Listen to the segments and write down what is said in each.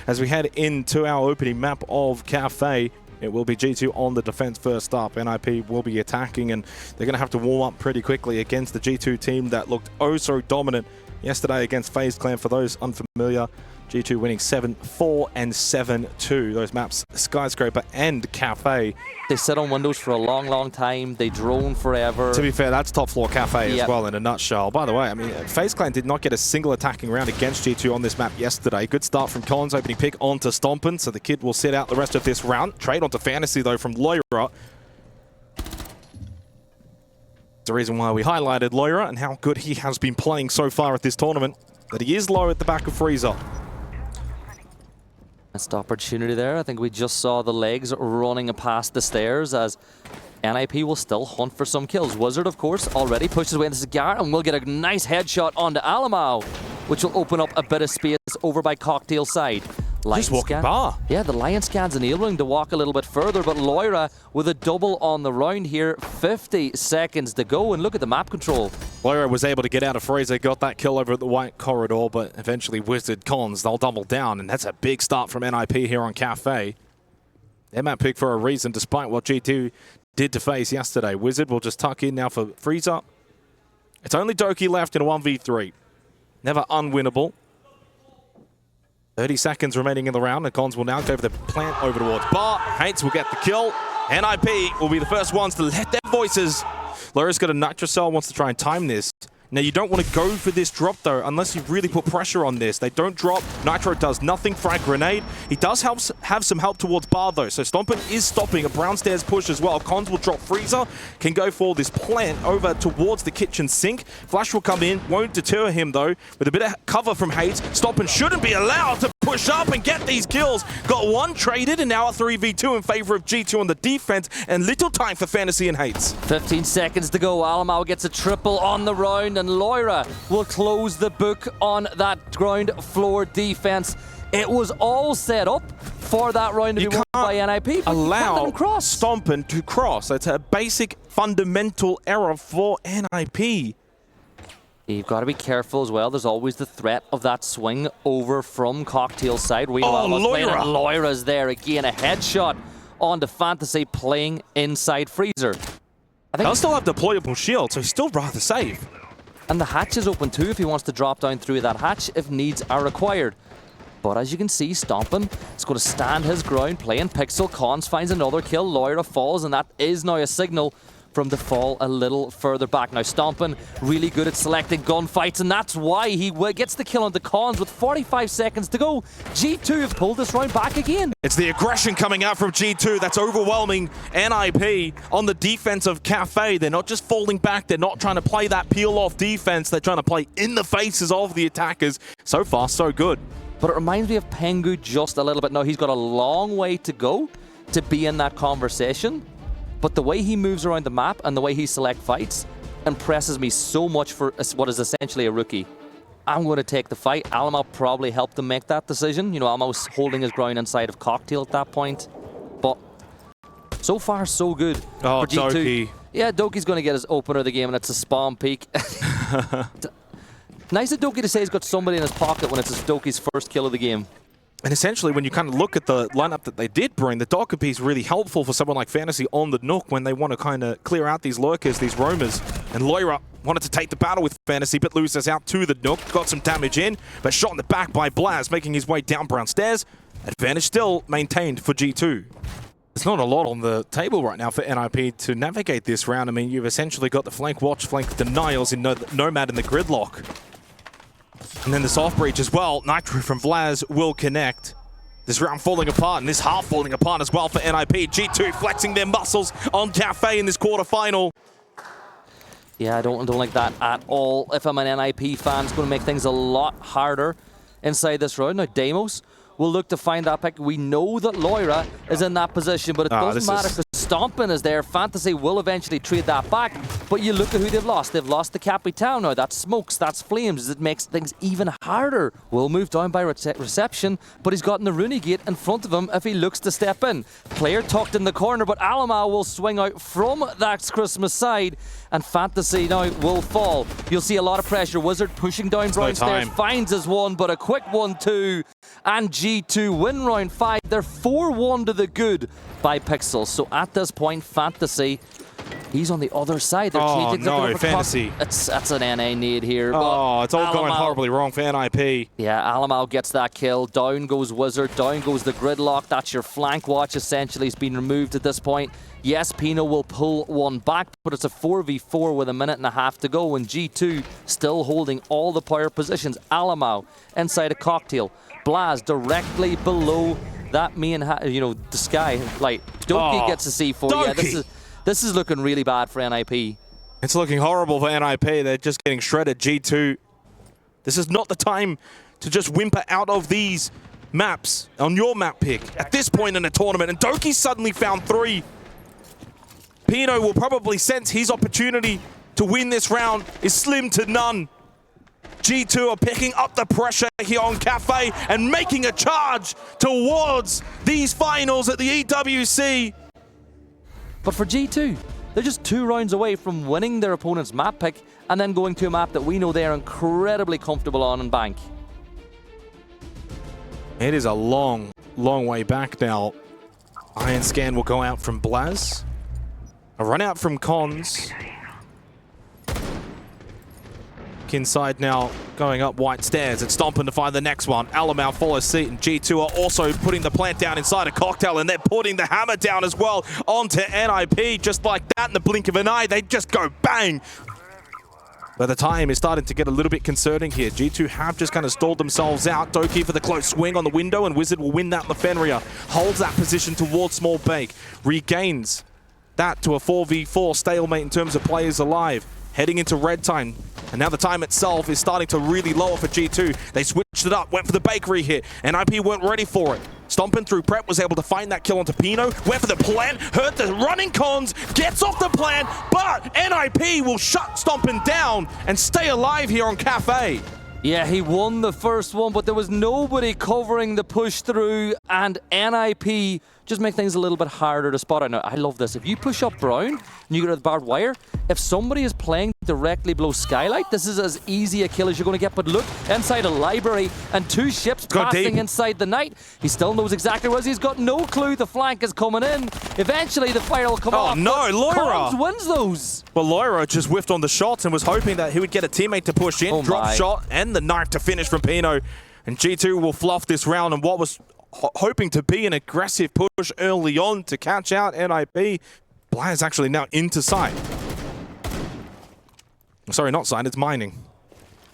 as we head into our opening map of Cafe. It will be G2 on the defense first up. NIP will be attacking, and they're going to have to warm up pretty quickly against the G2 team that looked oh so dominant yesterday against FaZe Clan. For those unfamiliar, G2 winning 7-4 and 7-2. Those maps, Skyscraper and Cafe. They sit on windows for a long, long time. They drone forever. To be fair, that's top floor Cafe as well in a nutshell. By the way, I mean, FaZe Clan did not get a single attacking round against G2 on this map yesterday. Good start from Collins, opening pick onto Stompin, so the kid will sit out the rest of this round. Trade onto Fantasy though from Lair. The reason why we highlighted Lair and how good he has been playing so far at this tournament, that he is low at the back of Freezer. Missed opportunity there. I think we just saw the legs running past the stairs as NIP will still hunt for some kills. Wizard, of course, already pushes away into Cigar and will get a nice headshot onto Alamau, which will open up a bit of space over by Cocktail side. Just walking bar. Yeah, the Lion Scan's enabling to walk a little bit further, but Lair with a double on the round here. 50 seconds to go, and look at the map control. Lair was able to get out of Fraser, got that kill over at the white corridor, but eventually Wizard Cons, they'll double down, and that's a big start from NIP here on Cafe. Their map pick for a reason, despite what G2 did to FaZe yesterday. Wizard will just tuck in now for Freezer. It's only Doki left in a 1v3. Never unwinnable. 30 seconds remaining in the round, and Cons will now go for the plant over towards Bar. Hates will get the kill. NIP will be the first ones to let their voices. Lair's got a Nitro Cell, wants to try and time this. Now, you don't want to go for this drop, though, unless you really put pressure on this. They don't drop. Nitro does nothing. Frag grenade. He does have some help towards Bar, though. So Stompin is stopping a Brownstairs push as well. Cons will drop Freezer. Can go for this plant over towards the kitchen sink. Flash will come in. Won't deter him, though. With a bit of cover from Hates, Stompin shouldn't be allowed to push up and get these kills. Got one traded, and now a 3v2 in favor of G2 on the defense. And little time for Fantasy and Hates. 15 seconds to go. Alamau gets a triple on the round, and Lair will close the book on that ground floor defense. It was all set up for that round to be won by NIP. Allow Stompin to cross. It's a basic fundamental error for NIP. You've got to be careful as well. There's always the threat of that swing over from Cocktail side. Laira's there again. A headshot onto Fantasy playing inside Freezer. They'll still have deployable shield, so he's still rather safe. And the hatch is open too if he wants to drop down through that hatch if needs are required. But as you can see, Stompin is going to stand his ground, playing Pixel. Cons finds another kill. Lair falls, and that is now a signal from to fall a little further back. Now Stompin really good at selecting gunfights, and that's why he gets the kill on the Cons with 45 seconds to go. G2 have pulled this round back again. It's the aggression coming out from G2 that's overwhelming NIP on the defense of Cafe. They're not just falling back, they're not trying to play that peel-off defense, they're trying to play in the faces of the attackers. So far, so good. But it reminds me of Pengu just a little bit. Now, he's got a long way to go to be in that conversation. But the way he moves around the map and the way he selects fights impresses me so much for what is essentially a rookie. I'm going to take the fight. Alamau probably helped him make that decision. You know, Alamau was holding his ground inside of Cocktail at that point. But so far, so good for G2. Doki. Yeah, Doki's going to get his opener of the game, and it's a spawn peek. Nice of Doki to say he's got somebody in his pocket when it's Doki's first kill of the game. And essentially, when you kind of look at the lineup that they did bring, the Docker piece is really helpful for someone like Fantasy on the Nook when they want to kind of clear out these lurkers, these roamers. And Lair wanted to take the battle with Fantasy, but loses out to the Nook. Got some damage in, but shot in the back by Blaz, making his way down Brownstairs. Advantage still maintained for G2. There's not a lot on the table right now for NIP to navigate this round. I mean, you've essentially got the flank watch, flank denials in Nomad and the Gridlock. And then the soft breach as well. Nitro from Vlaz will connect. This round falling apart, and this half falling apart as well for NIP. G2 flexing their muscles on Cafe in this quarterfinal. Yeah, I don't like that at all. If I'm an NIP fan, it's going to make things a lot harder inside this round. Now, Deimos will look to find that pick. We know that Lair is in that position, but it doesn't matter because Stompin is there. Fantasy will eventually trade that back, but you look at who they've lost. They've lost the Capitan now. That's Smokes, that's Flames. It makes things even harder. Will move down by reception, but he's got Naruni Gate in front of him if he looks to step in. Player tucked in the corner, but Alamau will swing out from that Christmas side, and Fantasy now will fall. You'll see a lot of pressure. Wizard pushing down Brownstairs, finds his one, but a quick 1-2, and G2 win round 5. They're 4-1 to the good by Pixels. So at this point, Fantasy, he's on the other side. They're Oh cheating. no, Fantasy. That's an NA need here. Oh, it's all going Alamau, horribly wrong for NIP. yeah, Alamau gets that kill. Down goes Wizard. Down goes the gridlock. That's your flank watch, essentially. He's been removed at this point. Yes, Pino will pull one back, but it's a 4v4 with a minute and a half to go, and G2 still holding all the power positions. Alamau inside a cocktail. Blaz directly below that main, the sky. Like, Doki gets a C4. Doki. Yeah, this is looking really bad for NIP. It's looking horrible for NIP. They're just getting shredded. G2. This is not the time to just whimper out of these maps on your map pick at this point in the tournament. And Doki suddenly found 3. Pino will probably sense his opportunity to win this round is slim to none. G2 are picking up the pressure here on Cafe and making a charge towards these finals at the EWC. But for G2, they're just 2 rounds away from winning their opponent's map pick and then going to a map that we know they're incredibly comfortable on and bank. It is a long, long way back now. Iron Scan will go out from Blaz. A run out from Cons. Inside now, going up white stairs. It's stomping to find the next one. Alamau follows seat, and G2 are also putting the plant down inside a cocktail, and they're putting the hammer down as well onto NIP. Just like that, in the blink of an eye, they just go bang. But the time is starting to get a little bit concerning here. G2 have just kind of stalled themselves out. Doki for the close swing on the window, and Wizard will win that in the Fenrir. Holds that position towards Small Bake. Regains that to a 4v4 stalemate in terms of players alive. Heading into red time. And now the time itself is starting to really lower for G2. They switched it up, went for the bakery hit. NIP weren't ready for it. Stomping through prep, was able to find that kill onto Pino. Went for the plant, hurt the running Cons, gets off the plant, but NIP will shut Stomping down and stay alive here on Cafe. Yeah, he won the first one, but there was nobody covering the push through, and NIP just make things a little bit harder to spot. I love this. If you push up Brown and you get the barbed wire, if somebody is playing directly below Skylight, this is as easy a kill as you're going to get. But look, inside a library and 2 ships passing inside the night. He still knows exactly where he's got no clue the flank is coming in. Eventually the fire will come off. Oh no, Lair wins those. Well, Lair just whiffed on the shots and was hoping that he would get a teammate to push in. Drop shot and the knife to finish from Pino. And G2 will fluff this round, and what was hoping to be an aggressive push early on to catch out NIP. Blaz actually now into sight. Sorry, not sight, it's mining.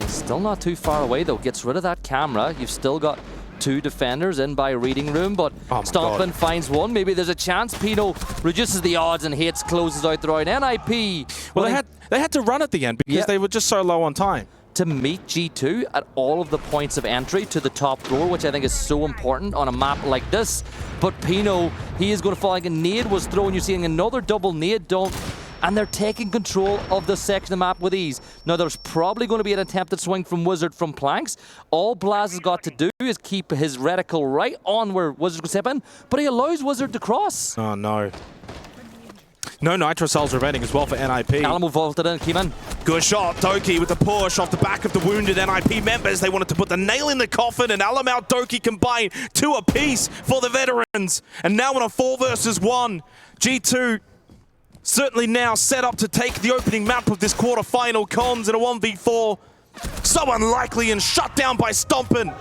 Still not too far away though. Gets rid of that camera. You've still got 2 defenders in by reading room, but Stompin finds one. Maybe there's a chance. Pino reduces the odds and hits, closes out the round. NIP. Well, they had to run at the end because they were just so low on time. To meet G2 at all of the points of entry to the top door, which I think is so important on a map like this. But Pino, he is going to fall like a nade was thrown. You're seeing another double nade dump, and they're taking control of the section of the map with ease. Now, there's probably going to be an attempted swing from Wizard from planks. All Blaz has got to do is keep his reticle right on where Wizard's going to step in, but he allows Wizard to cross. Oh, no. No nitro cells remaining as well for NIP. Alamo vaulted in, came in. Good shot, Doki with the push off the back of the wounded NIP members. They wanted to put the nail in the coffin, and Alamau Doki combined 2 apiece for the veterans. And now in a 4 versus 1, G2 certainly now set up to take the opening map of this quarterfinal. Cons in a 1v4. So unlikely and shut down by Stompin'.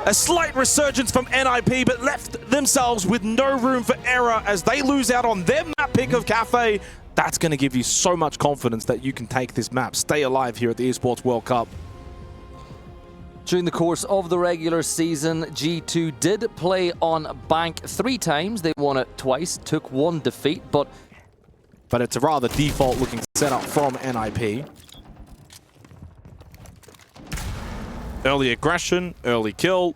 A slight resurgence from NIP, but left themselves with no room for error as they lose out on their map pick of Cafe. That's going to give you so much confidence that you can take this map, stay alive here at the Esports World Cup. During the course of the regular season, G2 did play on Bank 3 times. They won it twice, took 1 defeat, but it's a rather default-looking setup from NIP. Early aggression, early kill.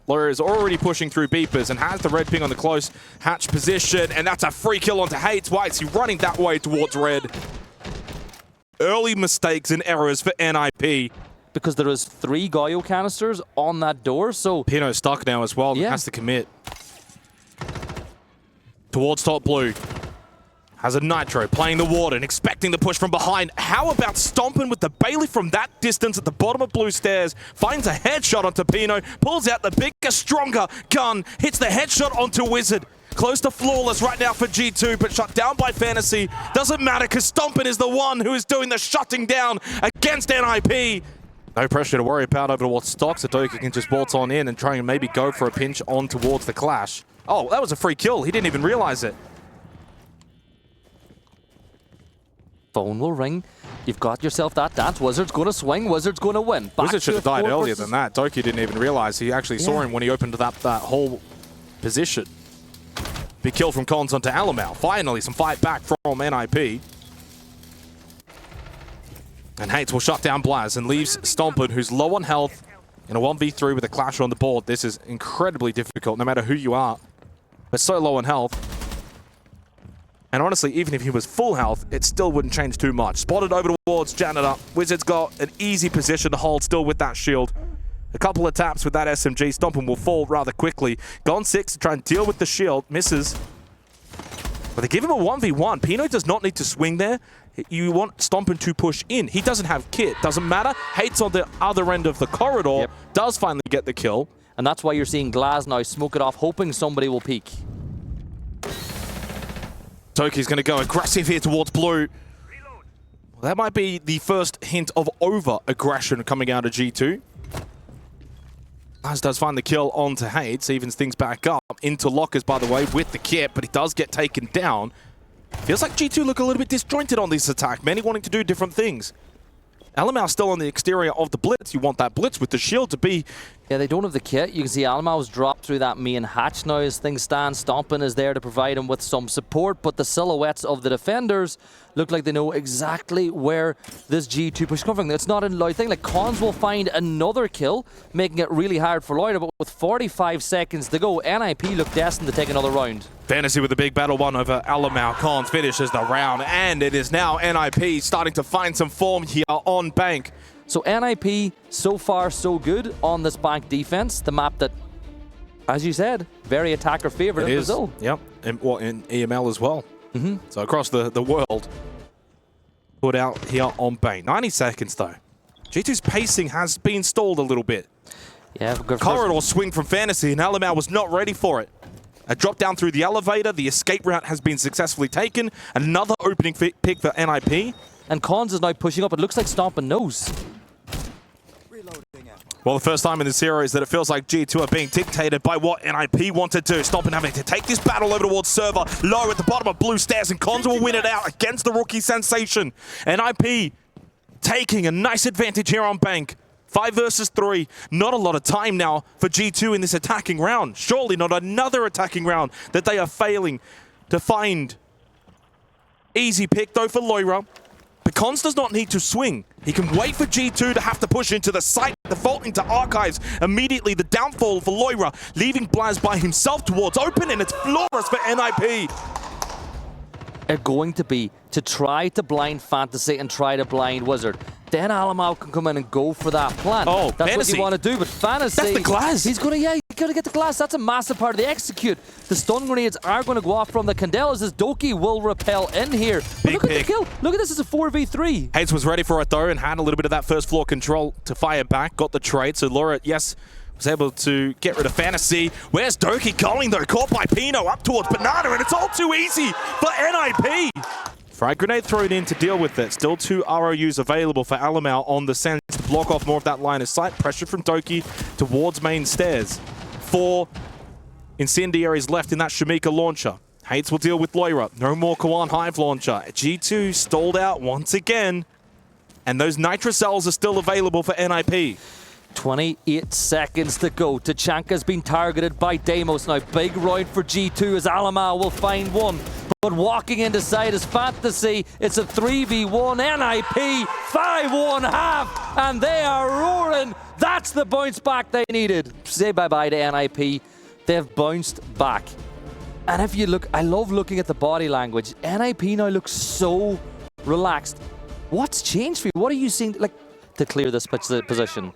Lair is already pushing through beepers and has the red ping on the close hatch position, and that's a free kill onto Hates. Why is he running that way towards red? Early mistakes and errors for NIP. Because there is 3 Goyo canisters on that door, so Pino's stuck now as well, and has to commit. Towards top blue. has a Nitro, playing the Warden, expecting the push from behind. How about stomping with the Bailey from that distance at the bottom of blue stairs? Finds a headshot onto Pino, pulls out the bigger, stronger gun, hits the headshot onto Wizard. Close to flawless right now for G2, but shut down by Fantasy. Doesn't matter, because Stompin is the one who is doing the shutting down against NIP. No pressure to worry about over towards Stock, so Doki can just bolt on in and try and maybe go for a pinch on towards the Clash. Oh, that was a free kill. He didn't even realize it. Phone will ring. You've got yourself that dance. Wizard's going to swing. Wizard's going to win. Wizard should have died earlier than that. Doki didn't even realize. He actually saw him when he opened that whole position. Big kill from Cons onto Alamau. Finally, some fight back from NIP. And Hates will shut down Blaz and leaves Stompin, who's low on health, in a 1v3 with a Clash on the board. This is incredibly difficult, no matter who you are. But so low on health. And honestly, even if he was full health, it still wouldn't change too much. Spotted over towards Janitor. Wizard's got an easy position to hold still with that shield. A couple of taps with that SMG. Stompin will fall rather quickly. Gone 6 to try and deal with the shield. Misses. But they give him a 1v1. Pino does not need to swing there. You want Stompin to push in. He doesn't have kit. Doesn't matter. Hates on the other end of the corridor. Yep. Does finally get the kill. And that's why you're seeing Glaz now smoke it off, hoping somebody will peek. Toki's going to go aggressive here towards blue. Well, that might be the first hint of over-aggression coming out of G2. As does find the kill onto Hades, evens things back up. Into Lockers, by the way, with the kit, but he does get taken down. Feels like G2 look a little bit disjointed on this attack, many wanting to do different things. Alamau still on the exterior of the Blitz. You want that Blitz with the shield to be... Yeah, they don't have the kit. You can see Alamau's dropped through that main hatch now as things stand. Stompin is there to provide him with some support, but the silhouettes of the defenders look like they know exactly where this G2 push is coming from. It's not a loud thing. Like, Cons will find another kill, making it really hard for Lair, but with 45 seconds to go, NIP look destined to take another round. Fantasy with a big battle one over Alamau. Cons finishes the round, and it is now NIP starting to find some form here on Bank. So NIP, so far so good on this Bank defense. The map that, as you said, very attacker favorite in Brazil. Yep, and in EML as well. So across the world, put out here on Bank. 90 seconds though. G2's pacing has been stalled a little bit. Yeah, corridor swing from Fantasy, and Alamau was not ready for it. A drop down through the elevator. The escape route has been successfully taken. Another opening pick for NIP. And Cons is now pushing up. It looks like Stompin knows. Well, the first time in this series that it feels like G2 are being dictated by what NIP want to do. Stompin having to take this battle over towards server. Low at the bottom of blue stairs, and Cons will win it out against the rookie sensation. NIP taking a nice advantage here on Bank. 5 versus 3. Not a lot of time now for G2 in this attacking round. Surely not another attacking round that they are failing to find. Easy pick though for Loira. But Cons does not need to swing. He can wait for G2 to have to push into the site, default into Archives. Immediately the downfall for Loira, leaving Blaz by himself towards open, and it's flawless for NIP. Are going to be to try to blind Fantasy and try to blind Wizard. Then Alamau can come in and go for that plan. Oh, that's Fantasy. what you want to do, but Fantasy... That's the glass. He's going to, yeah, he's going to get the glass. That's a massive part of the execute. The stun grenades are going to go off from the Candelas as Doki will repel in here. But look at the kill. Look at this, it's a 4v3. Hates was ready for it though and had a little bit of that first floor control to fire back. Got the trade, so Laura, yes, was able to get rid of Fantasy. Where's Doki going though? Caught by Pino up towards Banana, and it's all too easy for NIP. Frag grenade thrown in to deal with it. Still 2 ROUs available for Alamau on the sense to block off more of that line of sight. Pressure from Doki towards main stairs. 4 incendiaries left in that Shamika launcher. Hates will deal with Loira. No more Kawan Hive launcher. G2 stalled out once again. And those Nitro cells are still available for NIP. 28 seconds to go. Tachanka's been targeted by Deimos. Now, big round for G2 as Alamau will find one. But walking into sight is Fantasy. It's a 3v1. NIP 5-1 half. And they are roaring. That's the bounce back they needed. Say bye-bye to NIP. They've bounced back. And if you look, I love looking at the body language. NIP now looks so relaxed. What's changed for you? What are you seeing like to clear this position?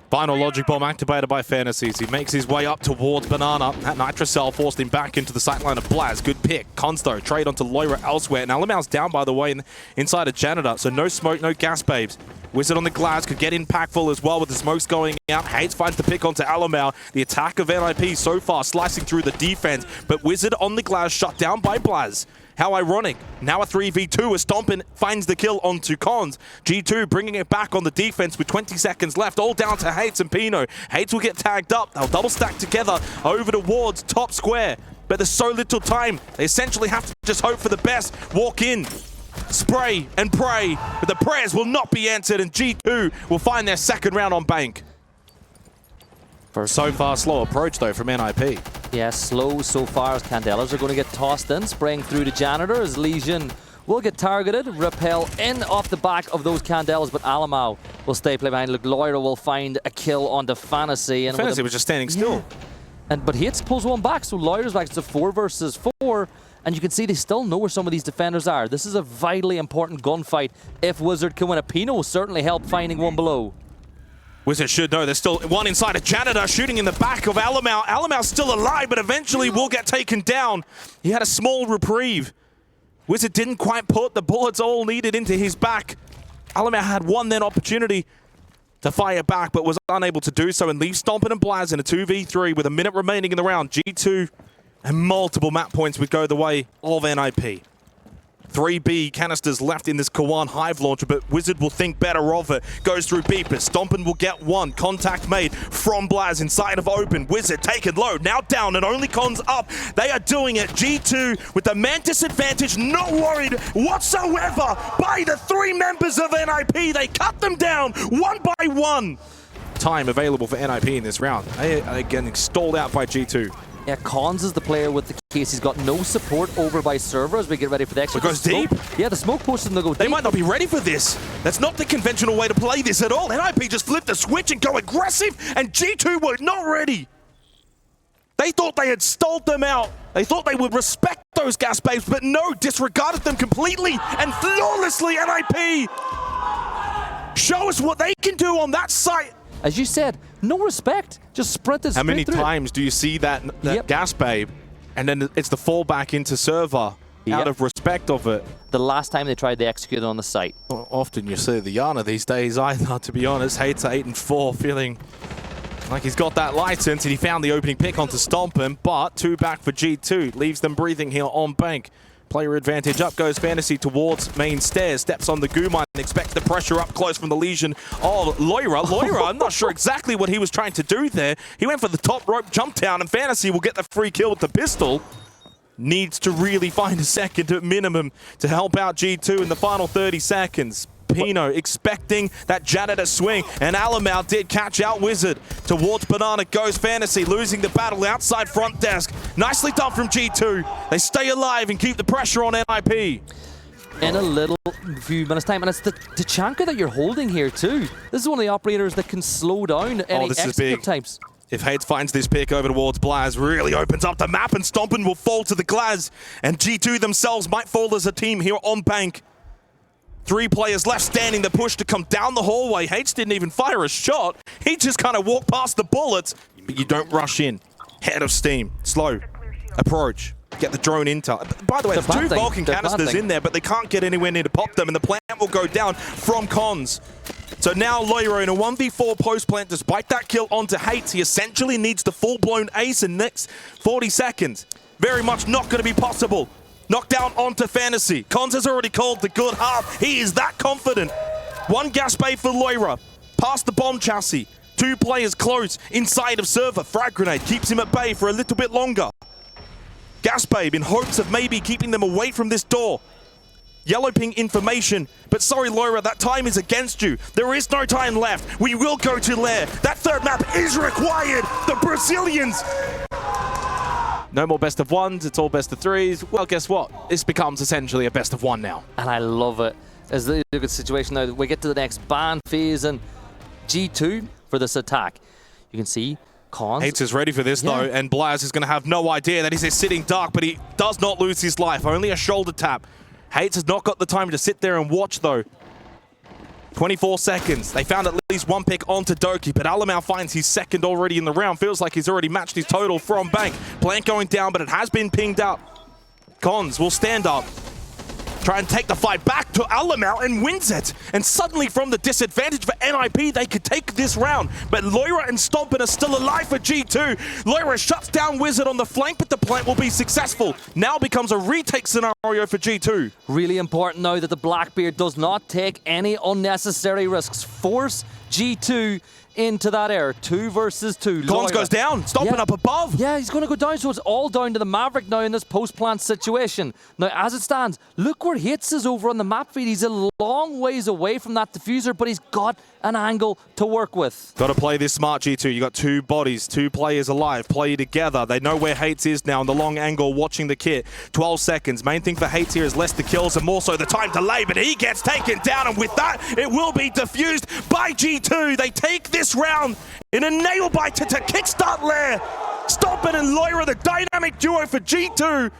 Final logic bomb activated by Fantasies. He makes his way up towards Banana. That Nitrocell forced him back into the sightline of Blaz. Good pick. Cons though, trade onto Loira elsewhere. And Alamau's down, by the way, inside of Janitor. So no smoke, no gas babes. Wizard on the glass could get impactful as well with the smokes going out. Hates finds the pick onto Alamau. The attack of NIP so far slicing through the defense. But Wizard on the glass shut down by Blaz. How ironic. Now a 3v2 as Stompin finds the kill onto Cons. G2 bringing it back on the defense with 20 seconds left, all down to Hates and Pino. Hates will get tagged up. They'll double stack together over towards top square. But there's so little time. They essentially have to just hope for the best. Walk in, spray and pray. But the prayers will not be answered and G2 will find their second round on bank. So far, slow approach though from NIP. Yeah, slow so far as Candelas are going to get tossed in, spraying through the Janitor as Legion will get targeted, repel in off the back of those Candelas, but Alamau will stay play behind. Look, Loira will find a kill onto Fantasy. And Fantasy was just standing still. Yeah. But Hates pulls one back, so Loira's back to 4 versus 4, and you can see they still know where some of these defenders are. This is a vitally important gunfight. If Wizard can win, a Pino will certainly help finding one below. Wizard should know. There's still one inside a Janitor shooting in the back of Alamau. Alamau's still alive, but eventually will get taken down. He had a small reprieve. Wizard didn't quite put the bullets all needed into his back. Alamau had one then opportunity to fire back, but was unable to do so and leave Stompin and Blaz in a 2v3 with a minute remaining in the round. G2 and multiple map points would go the way of NIP. 3B canisters left in this Kawan Hive launcher, but Wizard will think better of it. Goes through Beepers. Stompin will get one. Contact made from Blaz inside of open. Wizard taken low. Now down and only Cons up. They are doing it. G2 with the man disadvantage, not worried whatsoever by the 3 members of NIP. They cut them down one by one. Time available for NIP in this round. They are getting stalled out by G2. Yeah, Cons is the player with the case. He's got no support over by server as we get ready for the extra. It goes deep? Yeah, the smoke pushes them to go deep. They might not be ready for this. That's not the conventional way to play this at all. NIP just flipped the switch and go aggressive, and G2 were not ready. They thought they had stalled them out. They thought they would respect those gas babes, but no, disregarded them completely and flawlessly. NIP, show us what they can do on that site. As you said, no respect. Just sprinted straight How many through times do you see that gas babe, and then it's the fallback into server out of respect of it? The last time they tried, they executed on the site. Well, often you see the Yana these days either, to be honest. Hates 8 and 4, feeling like he's got that license, and he found the opening pick onto Stompin, but 2 back for G2. Leaves them breathing here on bank. Player advantage. Up goes Fantasy towards main stairs. Steps on the goo mine and expects the pressure up close from the Legion of Loira. Loira, I'm not sure exactly what he was trying to do there. He went for the top rope jump down, and Fantasy will get the free kill with the pistol. Needs to really find a second at minimum to help out G2 in the final 30 seconds. Pino expecting that Janitor swing, and Alamau did catch out Wizard. Towards Banana goes Fantasy, losing the battle outside front desk. Nicely done from G2. They stay alive and keep the pressure on NIP. In a little few minutes time, and it's the Tachanka that you're holding here too. This is one of the operators that can slow down any execute times. If Hates finds this pick over towards Blaz, really opens up the map, and Stompin will fall to the glass, and G2 themselves might fall as a team here on bank. 3 players left standing. The push to come down the hallway. Hates didn't even fire a shot. He just kind of walked past the bullets. But you don't rush in. Head of steam. Slow. Approach. Get the drone intel. By the way, there's 2 Vulcan canisters in there, but they can't get anywhere near to pop them, and the plant will go down from Cons. So now Loira in a 1v4 post-plant. Despite that kill onto Hates, he essentially needs the full-blown ace in the next 40 seconds. Very much not going to be possible. Knockdown onto Fantasy. Cons has already called the good half. He is that confident. 1 gas bay for Loira. Past the bomb chassis. 2 players close inside of server. Frag grenade keeps him at bay for a little bit longer. Gas babe in hopes of maybe keeping them away from this door. Yellow ping information. But sorry, Loira, that time is against you. There is no time left. We will go to Lair. That 3rd map is required. The Brazilians. No more best of 1s, it's all best of 3s. Well, guess what? This becomes essentially a best of 1 now. And I love it. As the good situation now, we get to the next ban phase, and G2 for this attack. You can see Cons. Hates is ready for this though, and Blaz is going to have no idea that he's sitting dark, but he does not lose his life. Only a shoulder tap. Hates has not got the time to sit there and watch though. 24 seconds. They found at least one pick onto Doki, but Alamau finds his second already in the round. Feels like he's already matched his total from Bank. Blank going down, but it has been pinged up. Cons will stand up. Try and take the fight back to Alamau and wins it. And suddenly from the disadvantage for NIP, they could take this round. But Lair and Stompin are still alive for G2. Lair shuts down Wizard on the flank, but the plant will be successful. Now becomes a retake scenario for G2. Really important now that the Blackbeard does not take any unnecessary risks. Force G2 into that air. 2 versus 2. Cons goes down. Stompin up above. Yeah, he's going to go down, so it's all down to the Maverick now in this post-plant situation. Now, as it stands, look where Hits is over on the map feed. He's a long ways away from that diffuser, but he's got an angle to work with. Got to play this smart, G2. You got 2 bodies, 2 players alive. Play together. They know where Hates is now in the long angle, watching the kit. 12 seconds. Main thing for Hates here is less the kills and more so the time delay, but he gets taken down, and with that, it will be diffused by G2. They take this round in a nail bite to kickstart Lair. Stompin and Lair, the dynamic duo for G2.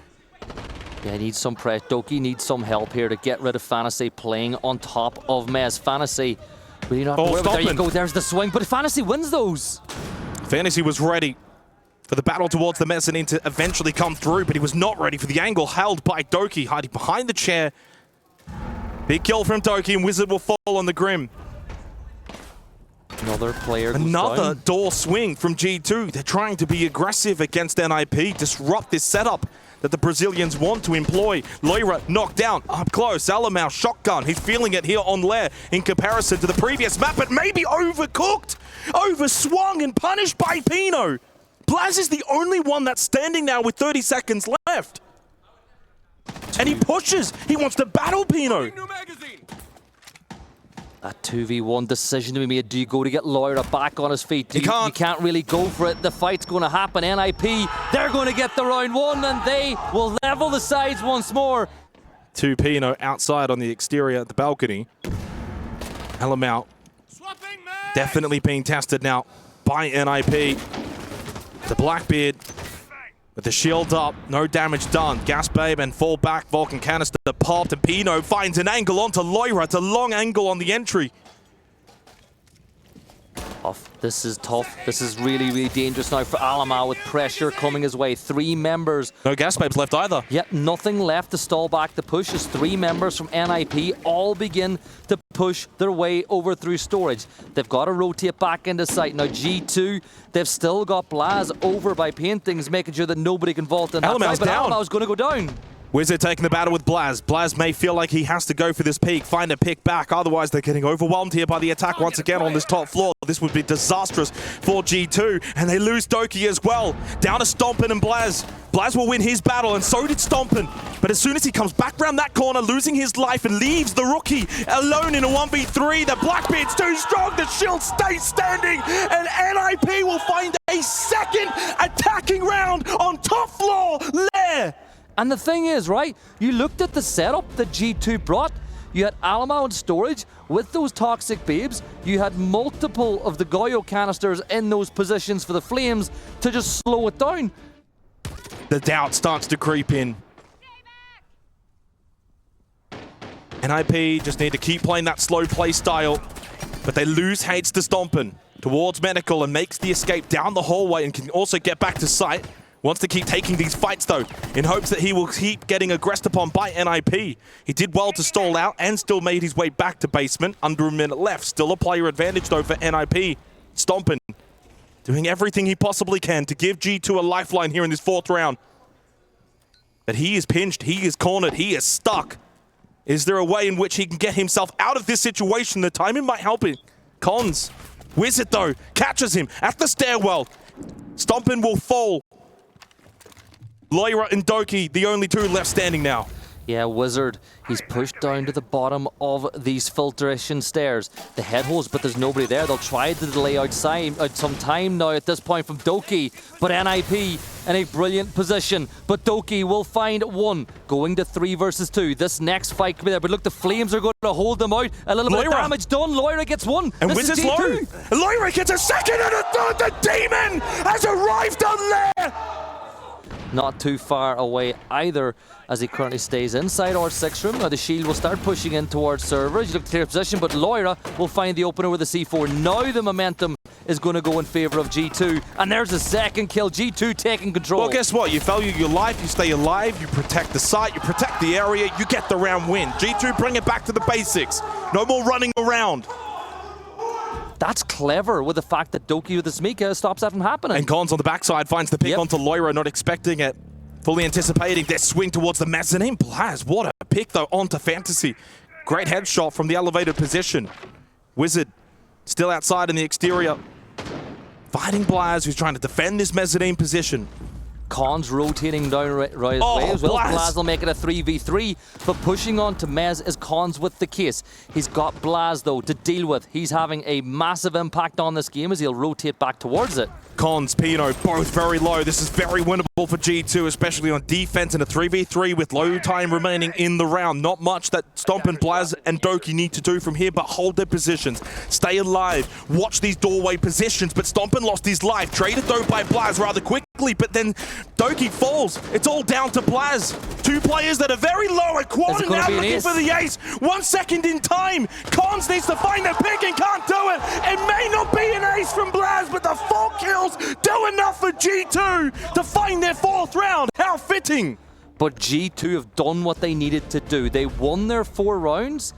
Yeah, he needs some pressure. Doki needs some help here to get rid of Fantasy playing on top of Mez. Fantasy, really not worried. There you go, there's the swing, but Fantasy wins those. Fantasy was ready for the battle towards the mezzanine to eventually come through, but he was not ready for the angle held by Doki, hiding behind the chair. Big kill from Doki, and Wizard will fall on the Grim. Another player goes Another down. door swing from G2. They're trying to be aggressive against NIP, disrupt this setup that the Brazilians want to employ. Lair knocked down, up close. Alamau shotgun. He's feeling it here on Lair in comparison to the previous map, but maybe overcooked, overswung and punished by Pino. Blaz is the only one that's standing now with 30 seconds left. And he pushes. He wants to battle Pino. A 2v1 decision to be made. Do you go to get Lair back on his feet? You can't really go for it. The fight's going to happen. NIP, they're going to get the round 1, and they will level the sides once more. 2 Pino outside on the exterior at the balcony. Alamau definitely being tested now by NIP. The Blackbeard with the shield up, no damage done. Gas Babe and fall back. Vulcan canister popped, and Pino finds an angle onto Lair. It's a long angle on the entry. Tough. This is tough. This is really, really dangerous now for Alamau with pressure coming his way. 3 members. No Gas Babes left either. Yet nothing left to stall back the push as 3 members from NIP all begin to push their way over through storage. They've got to rotate back into sight. Now G2, they've still got Blaz over by paintings, making sure that nobody can vault in that fight, but Alamau's going to go down. Wizard taking the battle with Blaz. Blaz may feel like he has to go for this peak, find a pick back. Otherwise, they're getting overwhelmed here by the attack once again on this top floor. This would be disastrous for G2, and they lose Doki as well. Down to Stompin and Blaz. Blaz will win his battle, and so did Stompin. But as soon as he comes back around that corner, losing his life and leaves the rookie alone in a 1v3, the Blackbeard's too strong. The shield stays standing, and NIP will find a second attacking round on top floor. Lair. And the thing is, right, you looked at the setup that G2 brought. You had Alamau in storage with those toxic babes. You had multiple of the Goyo canisters in those positions for the Flames to just slow it down. The doubt starts to creep in. NIP just need to keep playing that slow play style, but they lose Hates to Stompin towards Medical and makes the escape down the hallway and can also get back to site. Wants to keep taking these fights, though, in hopes that he will keep getting aggressed upon by NIP. He did well to stall out and still made his way back to basement. Under a minute left. Still a player advantage, though, for NIP. Stompin doing everything he possibly can to give G2 a lifeline here in this 4th round. But he is pinched. He is cornered. He is stuck. Is there a way in which he can get himself out of this situation? The timing might help him. Cons. Wizard, though, catches him at the stairwell. Stompin will fall. Lair and Doki, the only 2 left standing now. Yeah, Wizard, he's pushed down to the bottom of these filtration stairs. The head holes, but there's nobody there. They'll try to delay outside some time now at this point from Doki, but NIP in a brilliant position. But Doki will find 1, going to 3 versus 2. This next fight could be there, but look, the Flames are going to hold them out. A little bit of damage done. Lair gets 1. And Wizard's low. Lair gets a second and a third. The Demon has arrived on Lair. not too far away either, as he currently stays inside our 6 room. Now the Shield will start pushing in towards server as you look to clear position, but Lair will find the opener with the C4. Now the momentum is going to go in favor of G2, and there's a second kill. G2 taking control. Well, guess what? You value your life, you stay alive, you protect the site, you protect the area, you get the round win. G2 bring it back to the basics. No more running around. That's clever with the fact that Doki with the Smika stops that from happening. And Cons on the backside finds the pick onto Lair, not expecting it. Fully anticipating their swing towards the mezzanine. Blaz, what a pick though onto Fantasy. Great headshot from the elevated position. Wizard still outside in the exterior. Fighting Blaz, who's trying to defend this mezzanine position. Cons rotating down right away as well. Blaz will make it a 3v3, but pushing on to Mez is Cons with the case. He's got Blaz though to deal with. He's having a massive impact on this game as he'll rotate back towards it. Cons, Pino, both very low. This is very winnable for G2, especially on defense in a 3v3 with low time remaining in the round. Not much that Stomp and Blaz and Doki need to do from here, but hold their positions. Stay alive. Watch these doorway positions, but Stompin lost his life. Traded though by Blaz rather quickly, but then Doki falls. It's all down to Blaz. 2 players that are very low at quad and now looking for the ace. 1 second in time. Cons needs to find a pick and can't do it. It may not be an ace from Blaz, but the 4 kills do enough for G2 to find their 4th round. How fitting. But G2 have done what they needed to do. They won their 4 rounds,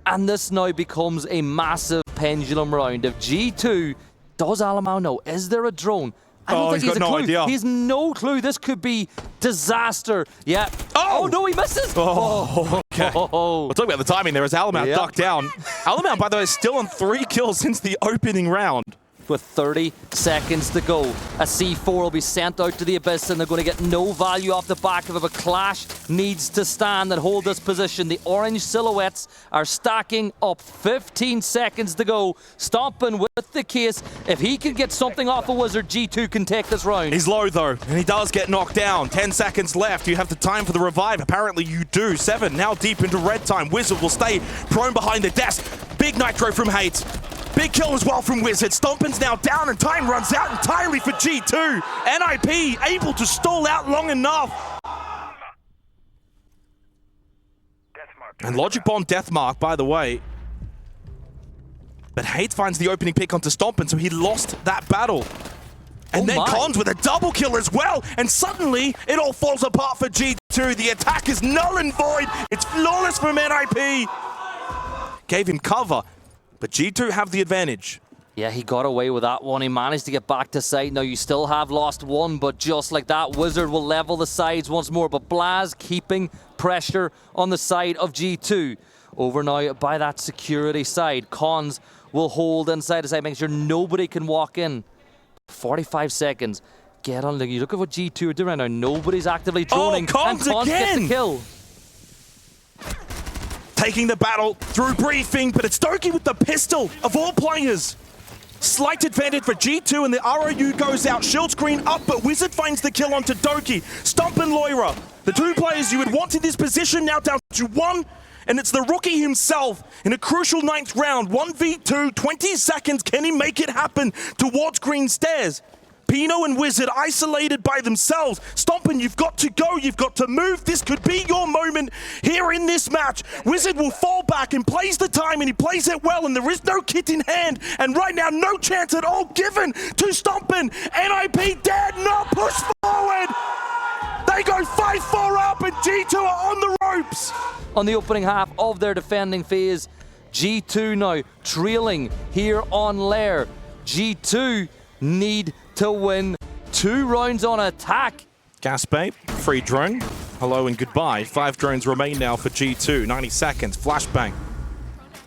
and this now becomes a massive pendulum round. If G2, does Alamau know? Is there a drone? I don't think he's a clue. Idea. He has no clue. This could be disaster. Yeah. Oh no, he misses. Oh, okay. We'll talk about the timing there as Alamau ducked down. Alamau, by the way, is still on 3 kills since the opening round. With 30 seconds to go, a C4 will be sent out to the Abyss, and they're going to get no value off the back of it. But Clash needs to stand and hold this position. The orange silhouettes are stacking up. 15 seconds to go. Stomping with the case. If he can get something off a Wizard, G2 can take this round. He's low though, and he does get knocked down. 10 seconds left. You have the time for the revive. Apparently you do. 7 now deep into red time. Wizard will stay prone behind the desk. Big nitro from Hate. Big kill as well from Wizard. Stompin's now down and time runs out entirely for G2. NIP able to stall out long enough. And Logic Bomb Deathmark, by the way. But Hate finds the opening pick onto Stompin, so he lost that battle. And then Cons with a double kill as well. And suddenly, it all falls apart for G2. The attack is null and void. It's flawless from NIP. Gave him cover. But G2 have the advantage. Yeah, he got away with that one. He managed to get back to site. Now, you still have lost 1, but just like that, Wizard will level the sides once more. But Blaz keeping pressure on the side of G2. Over now by that security side. Cons will hold inside the side, making sure nobody can walk in. 45 seconds. Get on. You look at what G2 are doing right now. Nobody's actively droning. Cons and Cons gets the kill. Taking the battle through briefing, but it's Doki with the pistol of all players. Slight advantage for G2, and the ROU goes out. Shield screen up, but Wizard finds the kill onto Doki. Stomp and Lair, the 2 players you would want in this position, now down to 1. And it's the rookie himself in a crucial 9th round. 1v2, 20 seconds. Can he make it happen towards green stairs? Pino and Wizard isolated by themselves. Stompin, you've got to go, you've got to move. This could be your moment here in this match. Wizard will fall back and plays the time, and he plays it well, and there is no kit in hand. And right now, no chance at all given to Stompin. NIP dare not push forward. They go 5-4 up, and G2 are on the ropes. On the opening half of their defending phase, G2 now trailing here on Lair. G2 need to win 2 rounds on attack. Gaspe, free drone. Hello and goodbye. 5 drones remain now for G2. 90 seconds. Flashbang.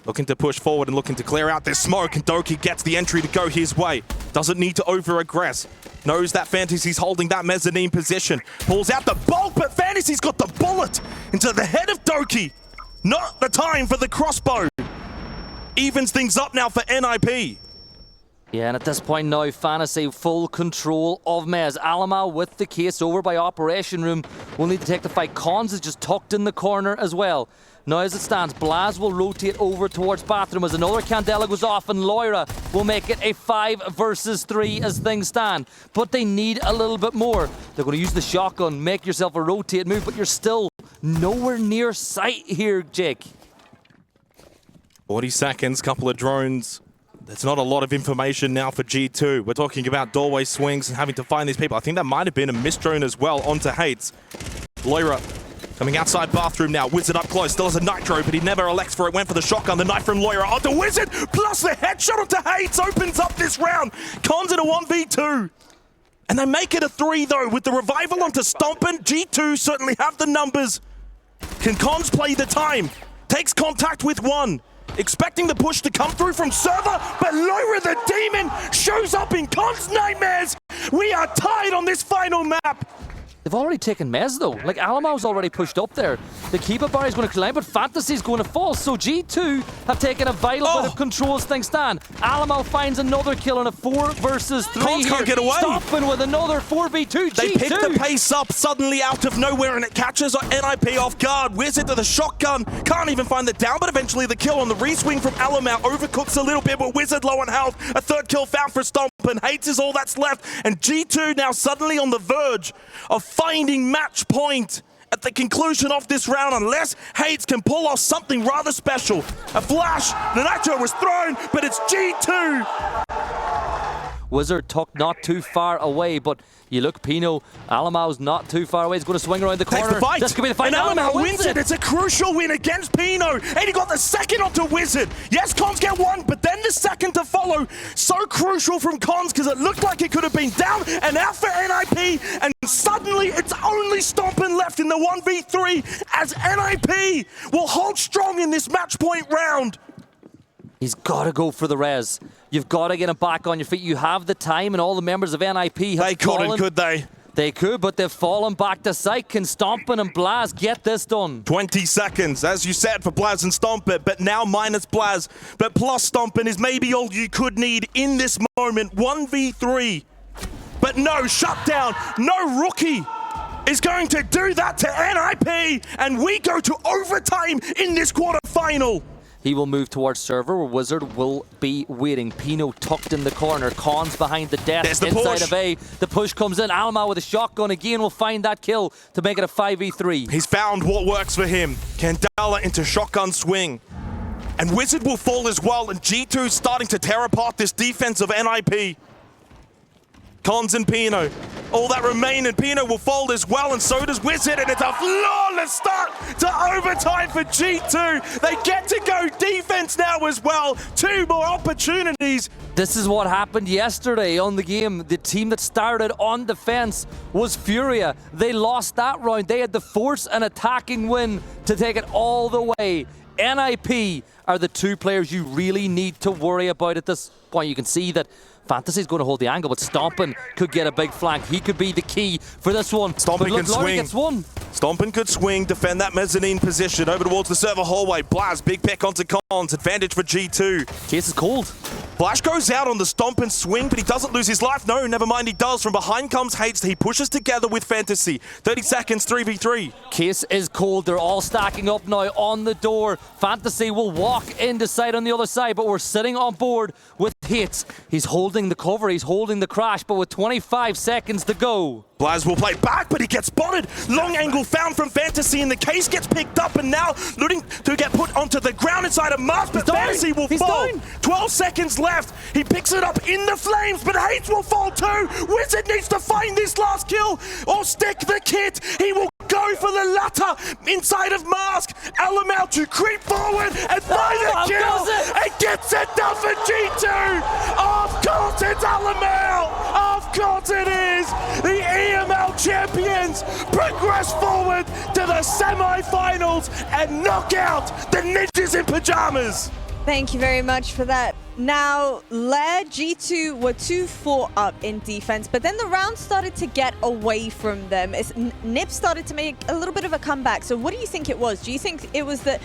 Looking to push forward and looking to clear out this smoke. And Doki gets the entry to go his way. Doesn't need to over-aggress. Knows that Fantasy's holding that mezzanine position. Pulls out the bolt, but Fantasy's got the bullet into the head of Doki. Not the time for the crossbow. Evens things up now for NIP. Yeah, and at this point now, Fantasy full control of Mez. Alamo with the case over by Operation Room will need to take the fight. Cons is just tucked in the corner as well. Now as it stands, Blaz will rotate over towards Bathroom as another Candela goes off, and Loira will make it a 5 versus 3 as things stand. But they need a little bit more. They're going to use the shotgun, make yourself a rotate move, but you're still nowhere near sight here, Jake. 40 seconds, couple of drones. There's not a lot of information now for G2. We're talking about doorway swings and having to find these people. I think that might have been a missed drone as well onto Hates. Loira coming outside Bathroom now. Wizard up close, still has a nitro, but he never elects for it. Went for the shotgun, the knife from Loira onto Wizard, plus the headshot onto Hates opens up this round. Cons in a 1v2. And they make it a 3 though, with the revival onto Stompin'. G2 certainly have the numbers. Can Cons play the time? Takes contact with one. Expecting the push to come through from server, but Loira the Demon shows up in Cons Nightmares. We are tied on this final map. They've already taken Mez though. Like, Alamo's already pushed up there. The keeper bar is going to climb, but Fantasy's going to fall. So G2 have taken a vital bit of control as things stand. Alamo finds another kill on a 4 versus 3 Cons can't get away. Stomping with another 4v2. They G2. pick the pace up suddenly out of nowhere, and it catches NIP off guard. Wizard to the shotgun. Can't even find the down, but eventually the kill on the re-swing from Alamo overcooks a little bit, but Wizard low on health. A third kill found for Stompin'. Hates is all that's left, and G2 now suddenly on the verge of finding match point at the conclusion of this round, unless Hates can pull off something rather special. A flash, the nitro was thrown, but it's G2. Wizard tucked not too far away, but you look, Pino, Alamo's not too far away. He's going to swing around the corner. Takes the fight. This could be the fight. And Alamo wins it. It's a crucial win against Pino. And he got the second onto Wizard. Yes, Cons get one, but then the second to follow. So crucial from Cons, because it looked like it could have been down and out for NIP. And suddenly it's only Stompin' left in the 1v3 as NIP will hold strong in this match point round. He's got to go for the res. You've got to get him back on your feet. You have the time, and all the members of NIP have They couldn't, could they? They could, but they've fallen back to sight. Can Stompin' and Blaz get this done? 20 seconds, as you said, for Blaz and Stompin', but now minus Blaz. But plus Stompin' is maybe all you could need in this moment. 1v3. But no shutdown, no rookie is going to do that to NIP, and we go to overtime in this quarterfinal. He will move towards server, where Wizard will be waiting. Pino tucked in the corner. Cons behind the desk inside of A. The push comes in. Alamo with a shotgun again will find that kill to make it a 5v3. He's found what works for him. Candela into shotgun swing. And Wizard will fall as well, and G2 starting to tear apart this defense of NIP. Cons and Pino, all that remain, and Pino will fold as well, and so does Wizard, and it's a flawless start to overtime for G2. They get to go defense now as well. 2 more opportunities. This is what happened yesterday on the game. The team that started on defense was Furia. They lost that round. They had to force an attacking win to take it all the way. NIP are the 2 players you really need to worry about at this point. You can see that Fantasy's going to hold the angle, but Stompin' could get a big flank. He could be the key for this one. Stompin' can swing. Gets one. Stompin' could swing, defend that mezzanine position over towards the server hallway. Blaz, big pick onto Cons, advantage for G2. Case is cold. Flash goes out on the Stompin' swing, but he doesn't lose his life. No, never mind, he does. From behind comes Hates. He pushes together with Fantasy. 30 seconds, 3v3. Case is cold. They're all stacking up now on the door. Fantasy will walk into sight on the other side, but we're sitting on board with Hates. He's holding the cover, he's holding the crash, but with 25 seconds to go. Blaz will play back, but he gets spotted. Long angle found from Fantasy, and the case gets picked up, and now looking to get put onto the ground inside of Mars, but Fantasy will fall. 12 seconds left. He picks it up in the flames, but Hates will fall too. Wizard needs to find this last kill or stick the kit. He will go for the latter inside of Mask. Alamel to creep forward and find the kill. And gets it done for G2. Of course it's Alamel. Of course it is. The EML champions progress forward to the semi-finals and knock out the Ninjas in Pyjamas. Thank you very much for that. Now, Lair, G2 were 2-4 up in defense, but then the round started to get away from them. Nip started to make a little bit of a comeback. So what do you think it was? Do you think it was that